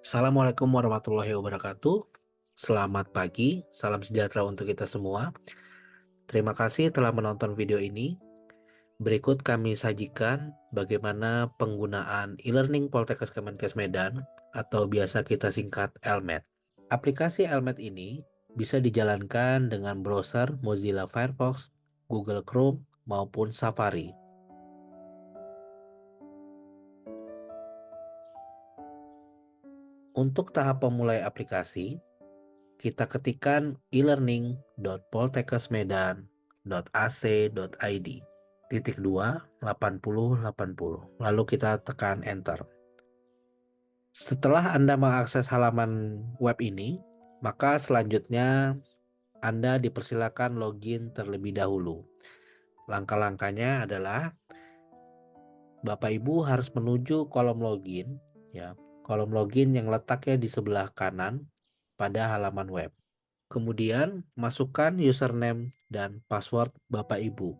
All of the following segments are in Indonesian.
Assalamualaikum warahmatullahi wabarakatuh. Selamat pagi, salam sejahtera untuk kita semua. Terima kasih telah menonton video ini. Berikut kami sajikan bagaimana penggunaan e-learning Poltekkes Kemenkes Medan atau biasa kita singkat LMED. Aplikasi LMED ini bisa dijalankan dengan browser Mozilla Firefox, Google Chrome, maupun Safari. Untuk tahap pemulai aplikasi, kita ketikkan e-learning.poltekkesmedan.ac.id titik 2 80 80, lalu kita tekan enter. Setelah Anda mengakses halaman web ini, maka selanjutnya Anda dipersilakan login terlebih dahulu. Langkah-langkahnya adalah Bapak Ibu harus menuju kolom login, ya, kolom login yang letaknya di sebelah kanan pada halaman web. Kemudian masukkan username dan password Bapak Ibu.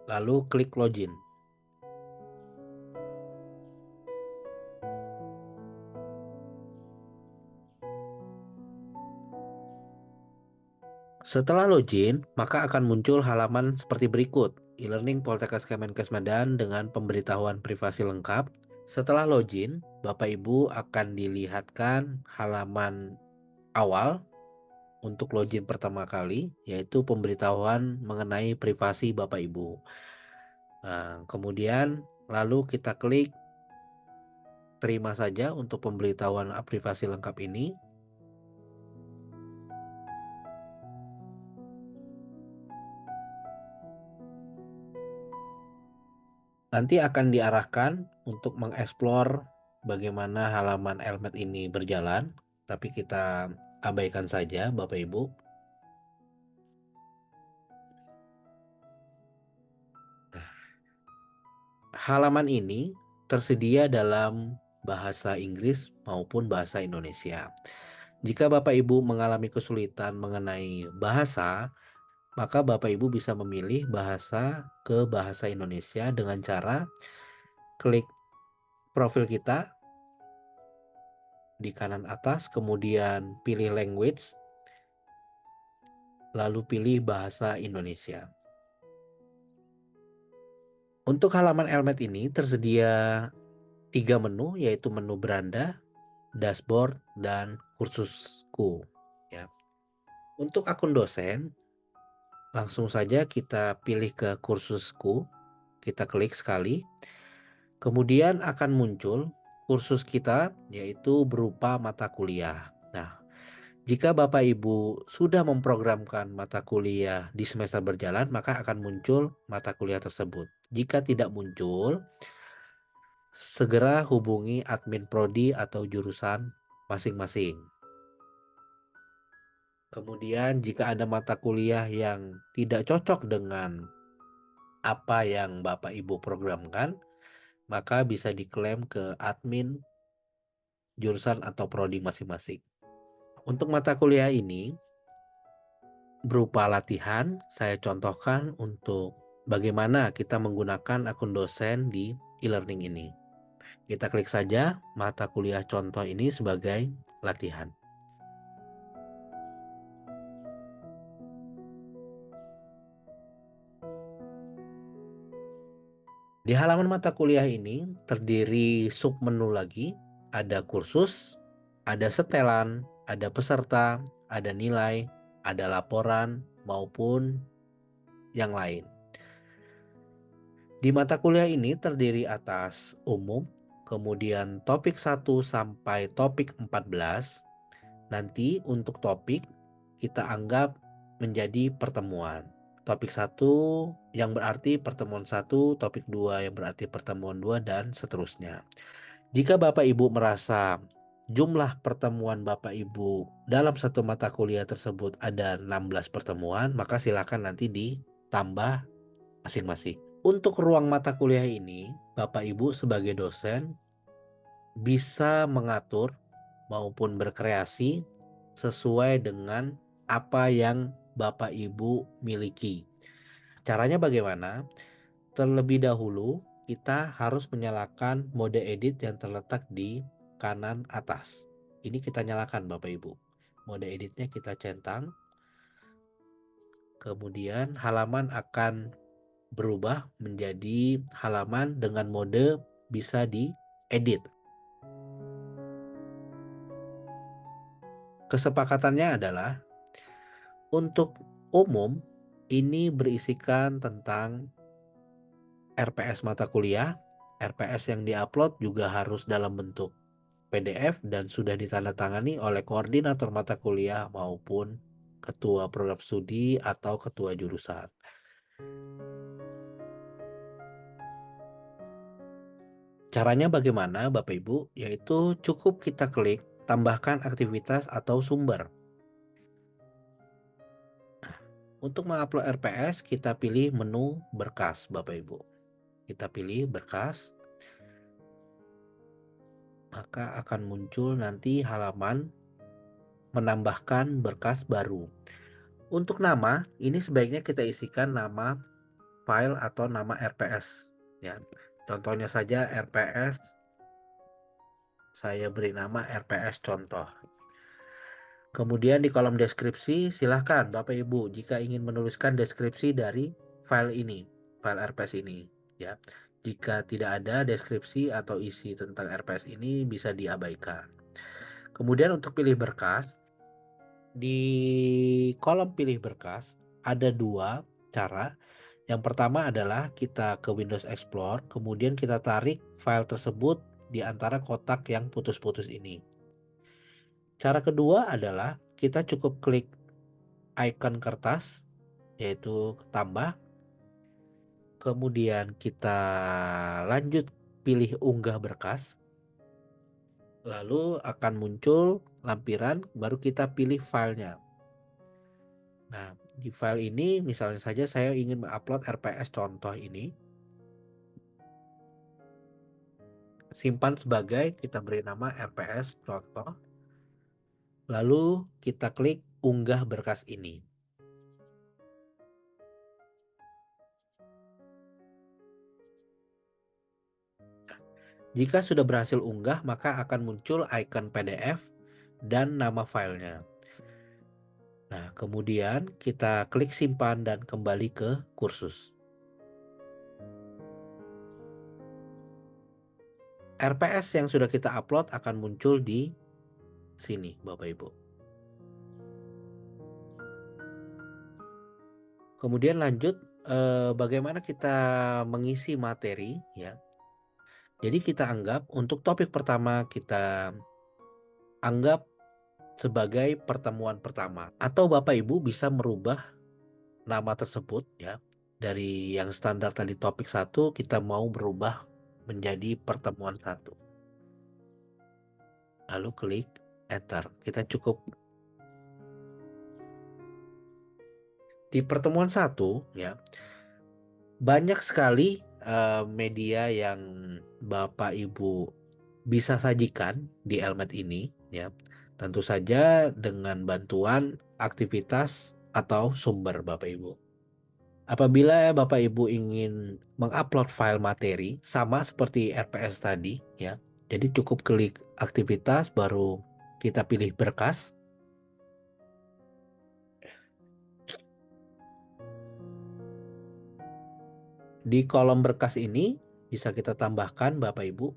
Lalu klik login. Setelah login, maka akan muncul halaman seperti berikut. E-learning Poltekkes Kemenkes Medan dengan pemberitahuan privasi lengkap. Setelah login, Bapak Ibu akan dilihatkan halaman awal untuk login pertama kali, yaitu pemberitahuan mengenai privasi Bapak Ibu. Nah, kemudian lalu kita klik terima saja untuk pemberitahuan privasi lengkap ini. Nanti akan diarahkan untuk mengeksplor bagaimana halaman LMED ini berjalan, tapi kita abaikan saja Bapak Ibu. Halaman ini tersedia dalam bahasa Inggris maupun bahasa Indonesia. Jika Bapak Ibu mengalami kesulitan mengenai bahasa, maka Bapak Ibu bisa memilih bahasa ke bahasa Indonesia dengan cara klik profil kita di kanan atas, kemudian pilih language, lalu pilih bahasa Indonesia. Untuk halaman LMED ini tersedia 3 menu, yaitu menu beranda, dashboard, dan kursusku. Ya. Untuk akun dosen, langsung saja kita pilih ke kursusku, kita klik sekali. Kemudian akan muncul kursus kita, yaitu berupa mata kuliah. Nah, jika Bapak Ibu sudah memprogramkan mata kuliah di semester berjalan, maka akan muncul mata kuliah tersebut. Jika tidak muncul, segera hubungi admin prodi atau jurusan masing-masing. Kemudian jika ada mata kuliah yang tidak cocok dengan apa yang Bapak Ibu programkan, maka bisa diklaim ke admin jurusan atau prodi masing-masing. Untuk mata kuliah ini berupa latihan, saya contohkan untuk bagaimana kita menggunakan akun dosen di e-learning ini. Kita klik saja mata kuliah contoh ini sebagai latihan. Di halaman mata kuliah ini terdiri submenu lagi, ada kursus, ada setelan, ada peserta, ada nilai, ada laporan, maupun yang lain. Di mata kuliah ini terdiri atas umum, kemudian topik 1 sampai topik 14. Nanti untuk topik kita anggap menjadi pertemuan. Topik 1 yang berarti pertemuan 1, topik 2 yang berarti pertemuan 2, dan seterusnya. Jika Bapak Ibu merasa jumlah pertemuan Bapak Ibu dalam satu mata kuliah tersebut ada 16 pertemuan, maka silakan nanti ditambah masing-masing. Untuk ruang mata kuliah ini, Bapak Ibu sebagai dosen bisa mengatur maupun berkreasi sesuai dengan apa yang Bapak Ibu miliki. Caranya bagaimana? Terlebih dahulu kita harus menyalakan mode edit yang terletak di kanan atas. Ini kita nyalakan Bapak Ibu. Mode editnya kita centang. Kemudian halaman akan berubah menjadi halaman dengan mode bisa diedit. Kesepakatannya adalah untuk umum ini berisikan tentang RPS mata kuliah. RPS yang diupload juga harus dalam bentuk PDF dan sudah ditandatangani oleh koordinator mata kuliah maupun ketua program studi atau ketua jurusan. Caranya bagaimana Bapak Ibu? Yaitu cukup kita klik tambahkan aktivitas atau sumber. Untuk mengupload RPS kita pilih menu berkas Bapak Ibu. Kita pilih berkas. Maka akan muncul nanti halaman menambahkan berkas baru. Untuk nama, ini sebaiknya kita isikan nama file atau nama RPS. Ya. Contohnya saja RPS, saya beri nama RPS contoh. Kemudian di kolom deskripsi, silahkan Bapak Ibu jika ingin menuliskan deskripsi dari file ini, file RPS ini. Ya. Jika tidak ada deskripsi atau isi tentang RPS ini bisa diabaikan. Kemudian untuk pilih berkas, di kolom pilih berkas ada dua cara. Yang pertama adalah kita ke Windows Explorer, kemudian kita tarik file tersebut di antara kotak yang putus-putus ini. Cara kedua adalah kita cukup klik icon kertas, yaitu tambah, kemudian kita lanjut pilih unggah berkas, lalu akan muncul lampiran, baru kita pilih filenya. Nah, di file ini misalnya saja saya ingin mengupload RPS contoh ini. Simpan sebagai, kita beri nama RPS contoh. Lalu kita klik unggah berkas ini. Jika sudah berhasil unggah, maka akan muncul icon PDF dan nama filenya. Nah, kemudian kita klik simpan dan kembali ke kursus. RPS yang sudah kita upload akan muncul di sini, Bapak Ibu. Kemudian lanjut, bagaimana kita mengisi materi, ya. Jadi kita anggap untuk topik pertama kita anggap sebagai pertemuan pertama, atau Bapak Ibu bisa merubah nama tersebut, ya. Dari yang standar tadi topik 1 kita mau berubah menjadi pertemuan 1. Lalu klik enter. Kita cukup di pertemuan 1, ya. Banyak sekali media yang Bapak Ibu bisa sajikan di Elmed ini, ya. Tentu saja dengan bantuan aktivitas atau sumber Bapak Ibu. Apabila Bapak Ibu ingin mengupload file materi sama seperti RPS tadi, ya. Jadi cukup klik aktivitas baru kita pilih berkas. Di kolom berkas ini bisa kita tambahkan Bapak Ibu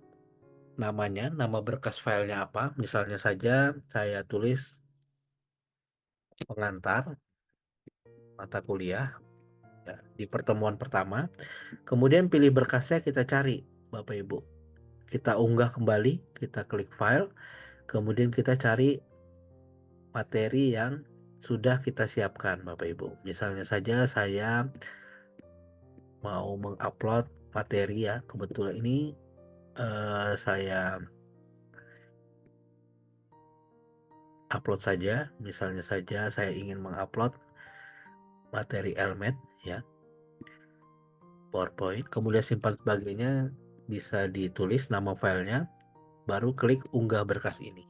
namanya, nama berkas filenya apa. Misalnya saja saya tulis pengantar mata kuliah, ya, di pertemuan pertama. Kemudian pilih berkasnya kita cari Bapak Ibu. Kita unggah kembali, kita klik file, kemudian kita cari materi yang sudah kita siapkan Bapak Ibu. Misalnya saja saya mau mengupload materi, ya. Kebetulan ini saya upload saja. Misalnya saja saya ingin mengupload materi Elmed, ya, PowerPoint, kemudian simpan sebagainya, bisa ditulis nama filenya, baru klik unggah berkas ini.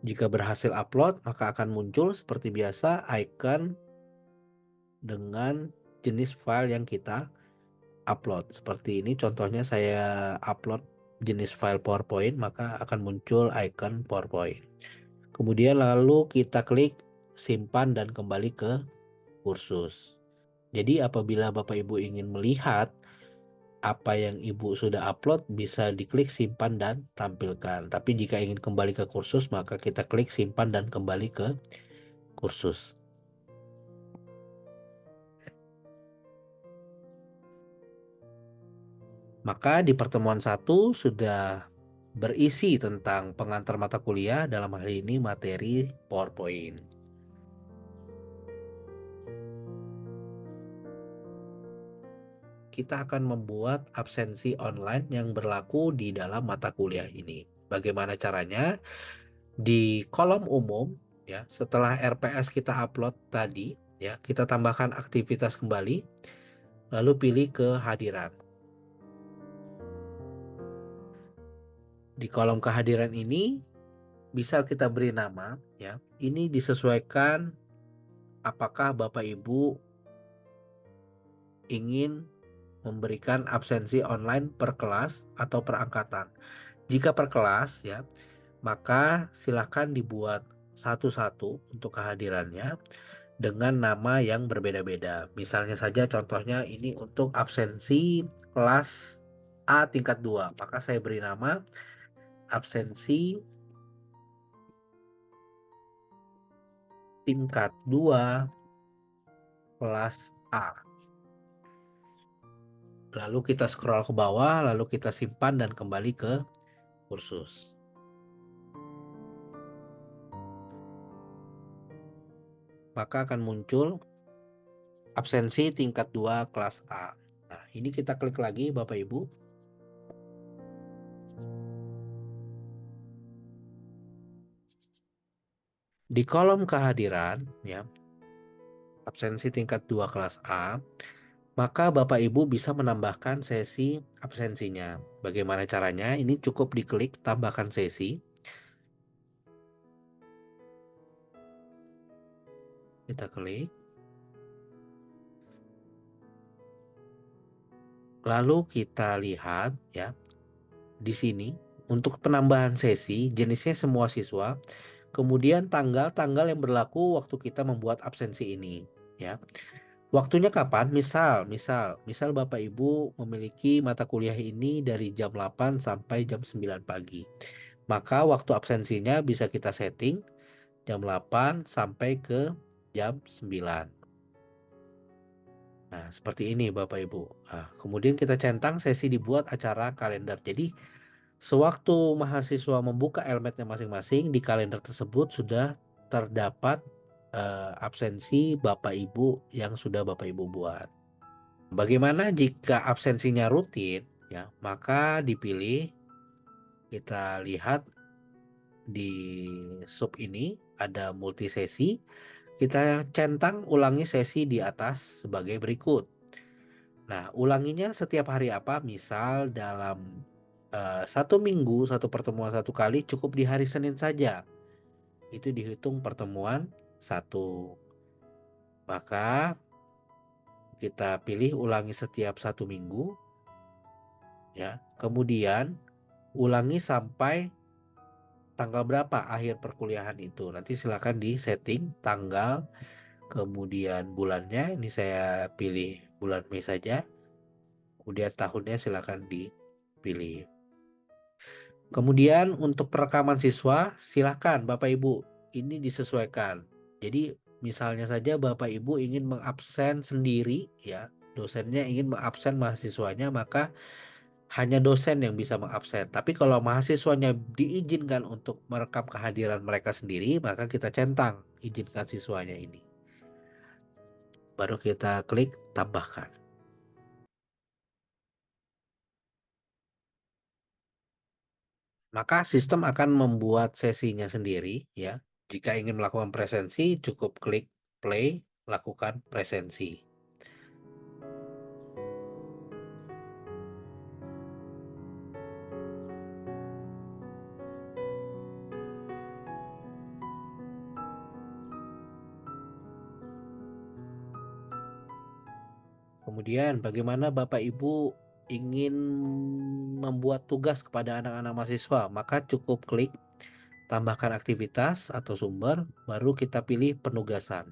Jika berhasil upload, maka akan muncul seperti biasa icon dengan jenis file yang kita upload. Seperti ini contohnya saya upload jenis file PowerPoint, maka akan muncul icon PowerPoint. Kemudian lalu kita klik simpan dan kembali ke kursus. Jadi apabila Bapak Ibu ingin melihat apa yang Ibu sudah upload, bisa diklik simpan dan tampilkan. Tapi jika ingin kembali ke kursus, maka kita klik simpan dan kembali ke kursus. Maka di pertemuan 1 sudah berisi tentang pengantar mata kuliah, dalam hal ini materi PowerPoint. Kita akan membuat absensi online yang berlaku di dalam mata kuliah ini. Bagaimana caranya? Di kolom umum, ya, setelah RPS kita upload tadi, ya, kita tambahkan aktivitas kembali, lalu pilih kehadiran. Di kolom kehadiran ini bisa kita beri nama, ya. Ini disesuaikan apakah Bapak Ibu ingin memberikan absensi online per kelas atau per angkatan. Jika per kelas, ya, maka silakan dibuat satu-satu untuk kehadirannya dengan nama yang berbeda-beda. Misalnya saja contohnya ini untuk absensi kelas A tingkat 2, maka saya beri nama absensi tingkat 2 kelas A. Lalu kita scroll ke bawah, lalu kita simpan dan kembali ke kursus. Maka akan muncul absensi tingkat 2 kelas A. Nah, ini kita klik lagi Bapak Ibu. Di kolom kehadiran, ya, absensi tingkat 2 kelas A, maka Bapak Ibu bisa menambahkan sesi absensinya. Bagaimana caranya? Ini cukup diklik tambahkan sesi. Kita klik. Lalu kita lihat, ya, di sini untuk penambahan sesi jenisnya semua siswa. Kemudian tanggal-tanggal yang berlaku waktu kita membuat absensi ini, ya. Waktunya kapan? Misal Bapak Ibu memiliki mata kuliah ini dari jam 8 sampai jam 9 pagi. Maka waktu absensinya bisa kita setting jam 8 sampai ke jam 9. Nah, seperti ini Bapak Ibu. Nah, kemudian kita centang sesi dibuat acara kalender. Jadi, sewaktu mahasiswa membuka LMED-nya masing-masing, di kalender tersebut sudah terdapat absensi Bapak Ibu yang sudah Bapak Ibu buat. Bagaimana jika absensinya rutin? Ya, maka dipilih, kita lihat di sub ini ada multi sesi. Kita centang ulangi sesi di atas sebagai berikut. Nah, ulanginya setiap hari apa? Misal dalam 1 minggu, satu pertemuan 1 kali, cukup di hari Senin saja. Itu dihitung pertemuan 1. Maka kita pilih ulangi setiap 1 minggu. Ya, kemudian ulangi sampai tanggal berapa akhir perkuliahan itu. Nanti silakan di setting tanggal, kemudian bulannya. Ini saya pilih bulan Mei saja. Kemudian tahunnya silakan dipilih. Kemudian untuk perekaman siswa, silakan Bapak Ibu, ini disesuaikan. Jadi misalnya saja Bapak Ibu ingin mengabsen sendiri, ya, dosennya ingin mengabsen mahasiswanya, maka hanya dosen yang bisa mengabsen. Tapi kalau mahasiswanya diizinkan untuk merekam kehadiran mereka sendiri, maka kita centang izinkan siswanya ini. Baru kita klik tambahkan. Maka sistem akan membuat sesinya sendiri, ya. Jika ingin melakukan presensi, cukup klik play, lakukan presensi. Kemudian bagaimana Bapak Ibu ingin membuat tugas kepada anak-anak mahasiswa, maka cukup klik tambahkan aktivitas atau sumber, baru kita pilih penugasan.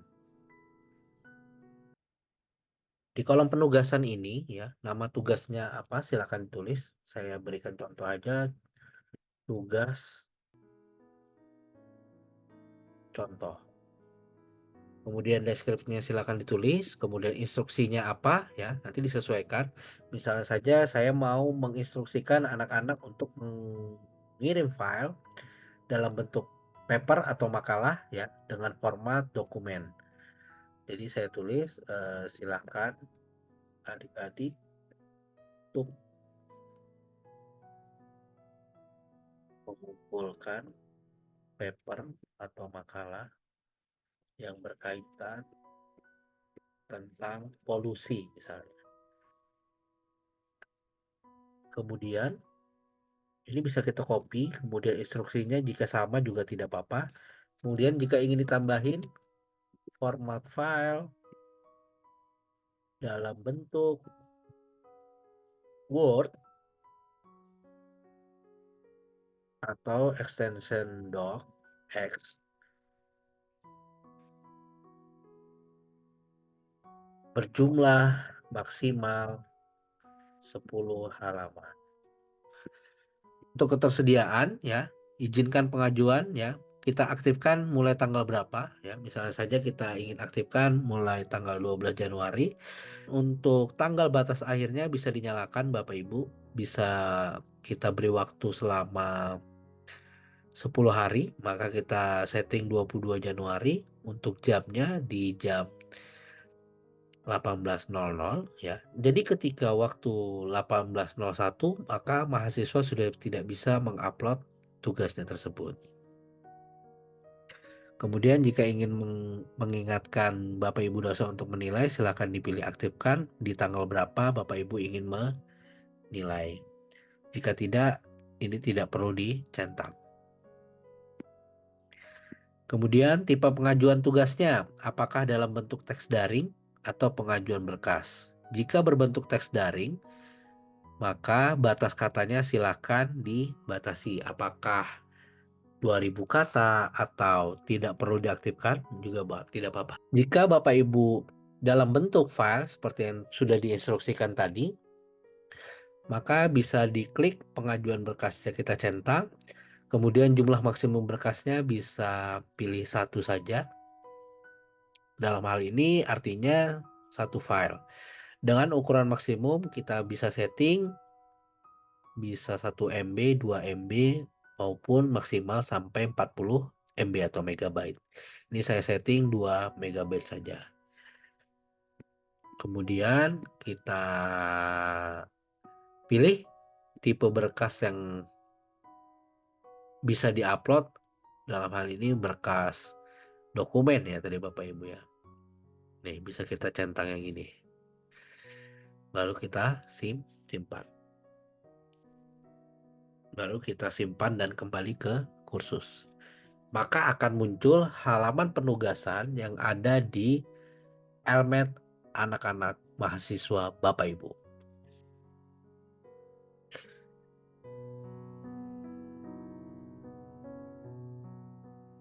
Di kolom penugasan ini ya, nama tugasnya apa silakan tulis. Saya berikan contoh aja, tugas contoh. Kemudian deskripsinya silakan ditulis, kemudian instruksinya apa ya, nanti disesuaikan. Misalnya saja saya mau menginstruksikan anak-anak untuk mengirim file dalam bentuk paper atau makalah ya dengan format dokumen. Jadi saya tulis silakan adik-adik untuk mengumpulkan paper atau makalah yang berkaitan tentang polusi misalnya. Kemudian ini bisa kita copy, kemudian instruksinya jika sama juga tidak apa-apa. Kemudian jika ingin ditambahin format file dalam bentuk Word atau extension docx berjumlah maksimal 10 halaman. Untuk ketersediaan ya, izinkan pengajuan ya. Kita aktifkan mulai tanggal berapa ya. Misalnya saja kita ingin aktifkan mulai tanggal 12 Januari. Untuk tanggal batas akhirnya bisa dinyalakan Bapak Ibu. Bisa kita beri waktu selama 10 hari, maka kita setting 22 Januari untuk jamnya di jam 18.00 ya. Jadi ketika waktu 18.01 maka mahasiswa sudah tidak bisa mengupload tugasnya tersebut. Kemudian jika ingin mengingatkan Bapak Ibu dosen untuk menilai, silakan dipilih aktifkan di tanggal berapa Bapak Ibu ingin menilai. Jika tidak, ini tidak perlu dicentang. Kemudian tipe pengajuan tugasnya, apakah dalam bentuk teks daring atau pengajuan berkas. Jika berbentuk teks daring, maka batas katanya silakan dibatasi. Apakah 2000 kata atau tidak perlu diaktifkan juga tidak apa-apa. Jika Bapak Ibu dalam bentuk file seperti yang sudah diinstruksikan tadi, maka bisa diklik pengajuan berkasnya kita centang. Kemudian jumlah maksimum berkasnya bisa pilih satu saja. Dalam hal ini artinya satu file. Dengan ukuran maksimum kita bisa setting bisa 1 MB, 2 MB maupun maksimal sampai 40 MB atau megabyte. Ini saya setting 2 megabyte saja. Kemudian kita pilih tipe berkas yang bisa diupload. Dalam hal ini berkas dokumen ya tadi Bapak Ibu ya. Nih bisa kita centang yang ini. Lalu kita simpan. Baru kita simpan dan kembali ke kursus. Maka akan muncul halaman penugasan yang ada di Elmed anak-anak mahasiswa Bapak Ibu.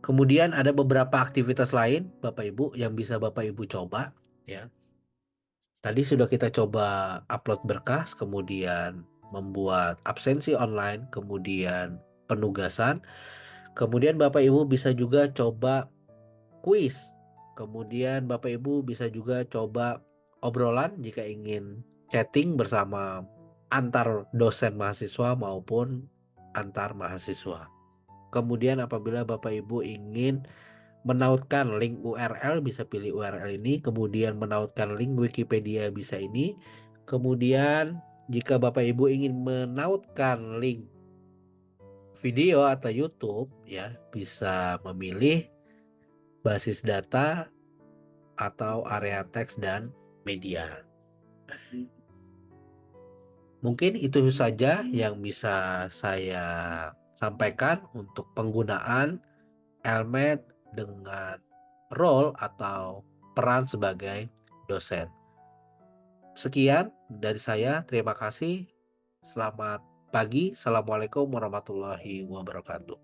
Kemudian ada beberapa aktivitas lain Bapak Ibu yang bisa Bapak Ibu coba ya. Tadi sudah kita coba upload berkas, kemudian membuat absensi online, kemudian penugasan. Kemudian Bapak Ibu bisa juga coba kuis. Kemudian Bapak Ibu bisa juga coba obrolan jika ingin chatting bersama antar dosen mahasiswa maupun antar mahasiswa. Kemudian apabila Bapak Ibu ingin menautkan link URL bisa pilih URL ini, kemudian menautkan link Wikipedia bisa ini. Kemudian jika Bapak Ibu ingin menautkan link video atau YouTube ya bisa memilih basis data atau area teks dan media. Mungkin itu saja yang bisa saya sampaikan untuk penggunaan Elmed dengan role atau peran sebagai dosen. Sekian dari saya, terima kasih. Selamat pagi. Assalamualaikum warahmatullahi wabarakatuh.